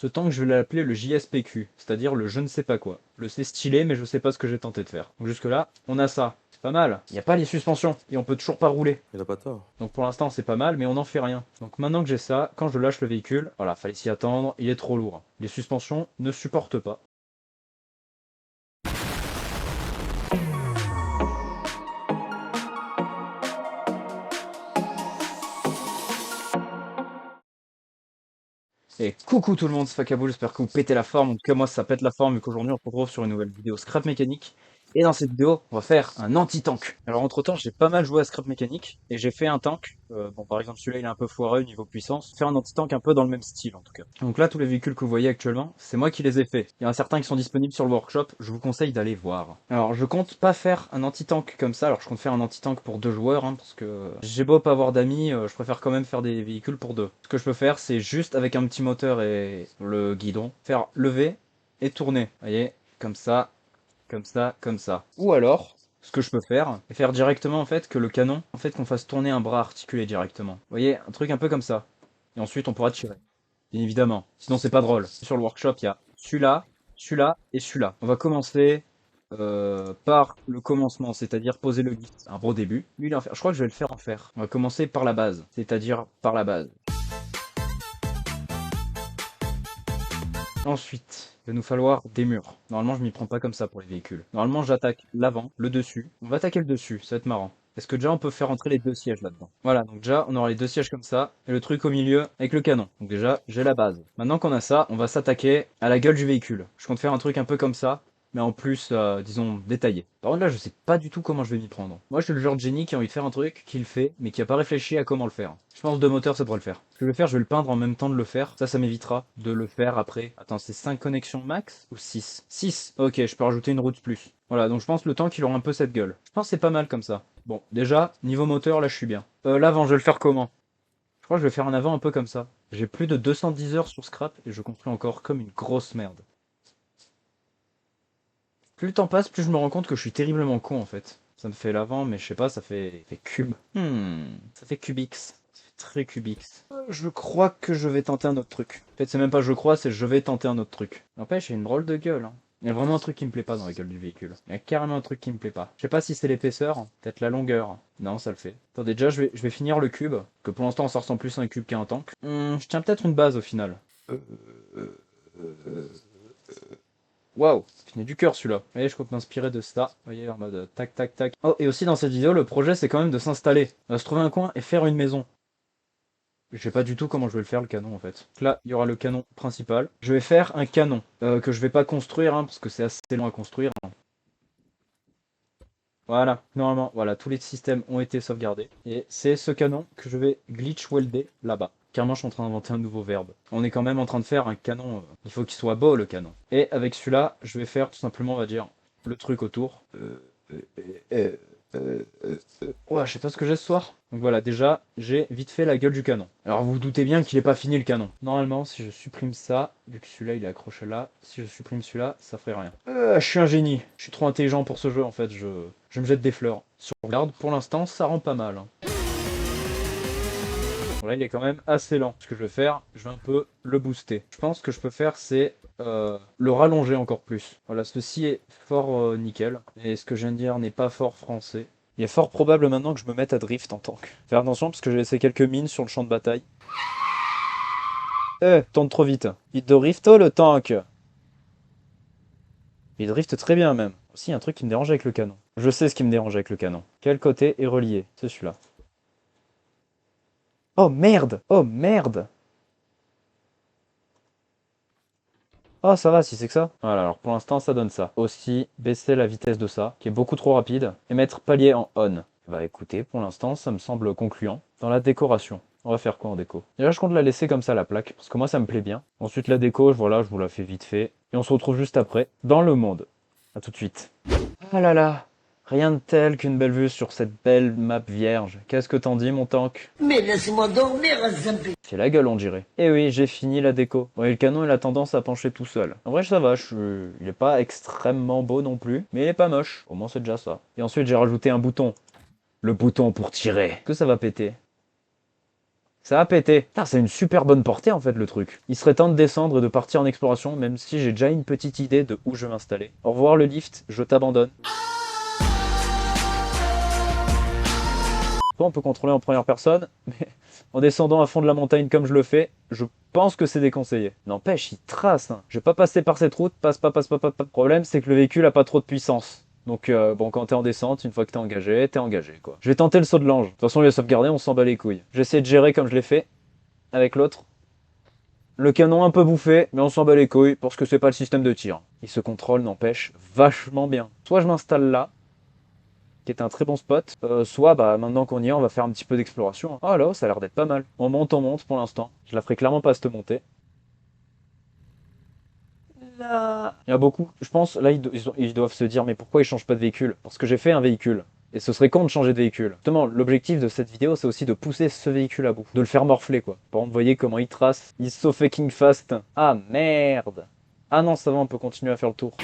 Ce tank, je vais l'appeler le JSPQ, c'est-à-dire le je ne sais pas quoi. Le c'est stylé, mais je sais pas ce que j'ai tenté de faire. Donc jusque-là, on a ça. C'est pas mal. Il n'y a pas les suspensions, et on peut toujours pas rouler. Il a pas tort. Donc pour l'instant, c'est pas mal, mais on n'en fait rien. Donc maintenant que j'ai ça, quand je lâche le véhicule, voilà, fallait s'y attendre, il est trop lourd. Les suspensions ne supportent pas. Et coucou tout le monde, c'est Fakabou, j'espère que vous pétez la forme. En tout cas, moi, ça pète la forme vu qu'aujourd'hui, on se retrouve sur une nouvelle vidéo scrap mécanique. Et dans cette vidéo, on va faire un anti-tank. Alors, entre-temps, j'ai pas mal joué à scrap mécanique et j'ai fait un tank. Bon, par exemple, celui-là, il est un peu foireux niveau puissance. Faire un anti-tank un peu dans le même style, en tout cas. Donc là, tous les véhicules que vous voyez actuellement, c'est moi qui les ai faits. Il y en a certains qui sont disponibles sur le workshop, je vous conseille d'aller voir. Alors, je compte pas faire un anti-tank comme ça. Alors, je compte faire un anti-tank pour 2 joueurs, hein, parce que j'ai beau pas avoir d'amis, je préfère quand même faire des véhicules pour 2. Ce que je peux faire, c'est juste avec un petit moteur et le guidon, faire lever et tourner. Vous voyez, comme ça, comme ça, comme ça. Ou alors, ce que je peux faire, c'est faire directement en fait que le canon, en fait qu'on fasse tourner un bras articulé directement. Vous voyez, un truc un peu comme ça. Et ensuite on pourra tirer. Bien évidemment. Sinon c'est pas drôle. Sur le workshop, il y a celui-là, celui-là et celui-là. On va commencer par le commencement, c'est-à-dire poser le guide. Un gros début. Lui il est en fer. Je crois que je vais le faire en fer. On va commencer par la base, c'est-à-dire par la base. Ensuite, il va nous falloir des murs. Normalement, je m'y prends pas comme ça pour les véhicules. Normalement, j'attaque l'avant, le dessus. On va attaquer le dessus, ça va être marrant. Est-ce que déjà on peut faire entrer les 2 sièges là-dedans? Voilà, donc déjà on aura les 2 sièges comme ça, et le truc au milieu avec le canon. Donc déjà, j'ai la base. Maintenant qu'on a ça, on va s'attaquer à la gueule du véhicule. Je compte faire un truc un peu comme ça, mais en plus, disons, détaillé. Par contre là, je sais pas du tout comment je vais m'y prendre. Moi, je suis le genre de génie qui a envie de faire un truc, qui le fait, mais qui a pas réfléchi à comment le faire. Je pense 2 moteurs, ça pourrait le faire. Ce que je vais faire, je vais le peindre en même temps de le faire. Ça m'évitera de le faire après. Attends, c'est 5 connexions max ou 6? 6. Ok, je peux rajouter une roue de plus. Voilà, donc je pense le temps qu'il aura un peu cette gueule. Je pense que c'est pas mal comme ça. Bon, déjà, niveau moteur, là, je suis bien. L'avant, je vais le faire comment? Je crois que je vais faire un avant un peu comme ça. J'ai plus de 210 heures sur Scrap et je construis encore comme une grosse merde. Plus le temps passe, plus je me rends compte que je suis terriblement con en fait. Ça me fait l'avant, mais je sais pas, ça fait cube. Ça fait cubix. Ça fait très cubix. Je crois que je vais tenter un autre truc. En fait, c'est même pas je crois, c'est je vais tenter un autre truc. N'empêche, il y a une drôle de gueule. Hein. Il y a vraiment un truc qui me plaît pas dans la gueule du véhicule. Il y a carrément un truc qui me plaît pas. Je sais pas si c'est l'épaisseur, peut-être la longueur. Non, ça le fait. Attendez, déjà, je vais finir le cube, que pour l'instant, ça ressemble plus à un cube qu'à un tank. Je tiens peut-être une base au final. Waouh, ça finit du cœur celui-là. Et je compte m'inspirer de ça. Vous voyez, en mode tac tac tac. Oh, et aussi dans cette vidéo, le projet c'est quand même de s'installer. On va se trouver un coin et faire une maison. Je sais pas du tout comment je vais le faire le canon en fait. Donc là, il y aura le canon principal. Je vais faire un canon que je vais pas construire hein, parce que c'est assez long à construire. Hein. Voilà, normalement, voilà, tous les systèmes ont été sauvegardés. Et c'est ce canon que je vais glitch welder là-bas. Carrément, je suis en train d'inventer un nouveau verbe. On est quand même en train de faire un canon. Il faut qu'il soit beau, le canon. Et avec celui-là, je vais faire tout simplement, on va dire, le truc autour. Ouais, je sais pas ce que j'ai ce soir. Donc voilà, déjà, j'ai vite fait la gueule du canon. Alors vous vous doutez bien qu'il est pas fini le canon. Normalement, si je supprime ça, vu que celui-là il est accroché là, si je supprime celui-là, ça ferait rien. Je suis un génie. Je suis trop intelligent pour ce jeu en fait, je me jette des fleurs. Sur regarde, pour l'instant, ça rend pas mal. Hein. Bon, là, il est quand même assez lent. Ce que je vais faire, je vais un peu le booster. Je pense que je peux faire, c'est le rallonger encore plus. Voilà, ceci est fort nickel. Et ce que je viens de dire n'est pas fort français. Il est fort probable maintenant que je me mette à drift en tank. Faire attention parce que j'ai laissé quelques mines sur le champ de bataille. Tourne trop vite. Il drift oh, le tank. Il drift très bien même. Aussi, il y a un truc qui me dérange avec le canon. Je sais ce qui me dérange avec le canon. Quel côté est relié? C'est celui-là. Oh merde! Oh merde! Oh, ça va si c'est que ça. Voilà, alors pour l'instant, ça donne ça. Aussi, baisser la vitesse de ça, qui est beaucoup trop rapide, et mettre palier en on. Bah écoutez, pour l'instant, ça me semble concluant. Dans la décoration, on va faire quoi en déco? Déjà, je compte la laisser comme ça, la plaque, parce que moi, ça me plaît bien. Ensuite, la déco, voilà, je vous la fais vite fait. Et on se retrouve juste après, dans le monde. A tout de suite. Ah là là! Rien de tel qu'une belle vue sur cette belle map vierge. Qu'est-ce que t'en dis, mon tank? Mais laisse-moi dormir, Zampi. C'est la gueule, on dirait. Eh oui, j'ai fini la déco. Bon, et le canon, il a tendance à pencher tout seul. En vrai, ça va, il est pas extrêmement beau non plus, mais il est pas moche. Au moins, c'est déjà ça. Et ensuite, j'ai rajouté un bouton. Le bouton pour tirer. Est-ce que ça va péter? Ça a pété. Putain, c'est une super bonne portée en fait le truc. Il serait temps de descendre et de partir en exploration, même si j'ai déjà une petite idée de où je vais m'installer. Au revoir le lift, je t'abandonne. On peut contrôler en première personne, mais en descendant à fond de la montagne comme je le fais, je pense que c'est déconseillé. N'empêche, il trace. Hein. Je vais pas passer par cette route, passe pas. Le problème, c'est que le véhicule a pas trop de puissance. Donc bon, quand t'es en descente, une fois que t'es engagé quoi. Je vais tenter le saut de l'ange. De toute façon, il est sauvegardé, on s'en bat les couilles. J'essaie de gérer comme je l'ai fait avec l'autre. Le canon un peu bouffé, mais on s'en bat les couilles parce que c'est pas le système de tir. Il se contrôle, n'empêche, vachement bien. Soit je m'installe là, qui est un très bon spot. Soit, bah, maintenant qu'on y est, on va faire un petit peu d'exploration. Oh là, ça a l'air d'être pas mal. On monte pour l'instant. Je la ferai clairement pas cette montée. Là. Il y a beaucoup. Je pense, là, ils doivent se dire, mais pourquoi ils changent pas de véhicule? Parce que j'ai fait un véhicule. Et ce serait con de changer de véhicule. Justement, l'objectif de cette vidéo, c'est aussi de pousser ce véhicule à bout. De le faire morfler, quoi. Par exemple, vous voyez comment il trace. Il so fucking fast. Ah, merde. Ah non, ça va, on peut continuer à faire le tour.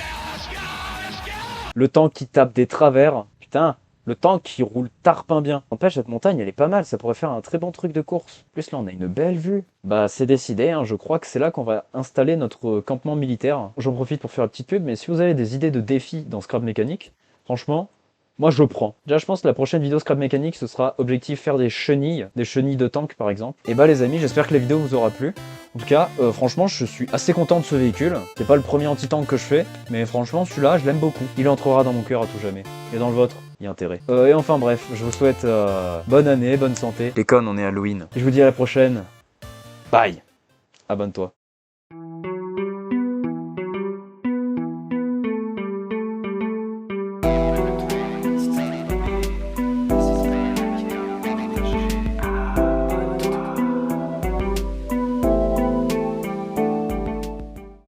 Le tank qui tape des travers. Putain, le tank qui roule tarpin bien. N'empêche, cette montagne, elle est pas mal. Ça pourrait faire un très bon truc de course. En plus, là, on a une belle vue. Bah, c'est décidé. Hein, je crois que c'est là qu'on va installer notre campement militaire. J'en profite pour faire la petite pub. Mais si vous avez des idées de défis dans Scrap Mécanique, franchement, moi je prends. Déjà, je pense que la prochaine vidéo Scrap Mécanique, ce sera objectif faire des chenilles de tank par exemple. Et bah les amis, j'espère que la vidéo vous aura plu. En tout cas, franchement, je suis assez content de ce véhicule. C'est pas le premier anti-tank que je fais, mais franchement, celui-là, je l'aime beaucoup. Il entrera dans mon cœur à tout jamais. Et dans le vôtre, il y a intérêt. Et enfin bref, je vous souhaite bonne année, bonne santé. Les connes, on est Halloween. Et je vous dis à la prochaine. Bye. Abonne-toi.